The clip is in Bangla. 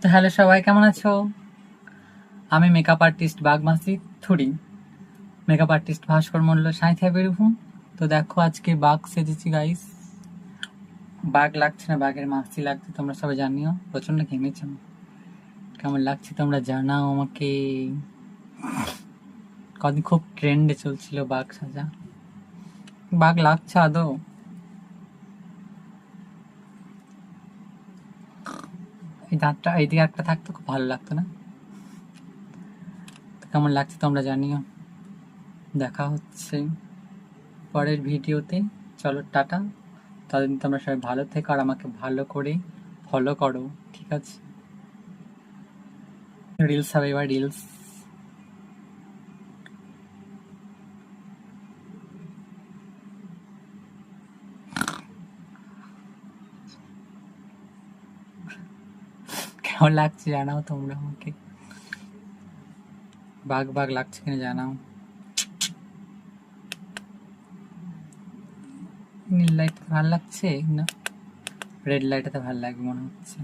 তো হ্যালো সবাই, কেমন আছো? আমি মেকআপ আর্টিস্ট বাগমাসি থুরি, মেকআপ আর্টিস্ট ভাস্কর মল্ল, সাঁইথিয়া বীরভূম। তো দেখো আজকে বাঘ সেজেছি গাইস। বাঘ লাগছে না, বাঘের মাসি লাগছে। তোমরা সবাই জানিও, প্রচন্ড ঘেমেছি আমি। কেমন লাগছে তোমরা জানাও আমাকে। কদিন খুব ট্রেন্ডে চলছিল বাঘ সাজা। বাঘ লাগছে আদৌ? এই দাঁতটা এইদিকে একটা থাকতো, খুব ভালো লাগতো না? তো কেমন লাগছে তোমরা জানিও। দেখা হচ্ছে পরের ভিডিওতে। চলো টাটা। ততদিন তোমরা সবাই ভালো থেকো আর আমাকে ভালো করে ফলো করো, ঠিক আছে? রিলস হবে এবার, রিলস। কেমন লাগছে জানাও তোমরা আমাকে। বাঘ বাঘ লাগছে কিনা জানাও। নীল লাইট ভালো লাগছে না রেড লাইটে ভালো লাগবে মনে হচ্ছে।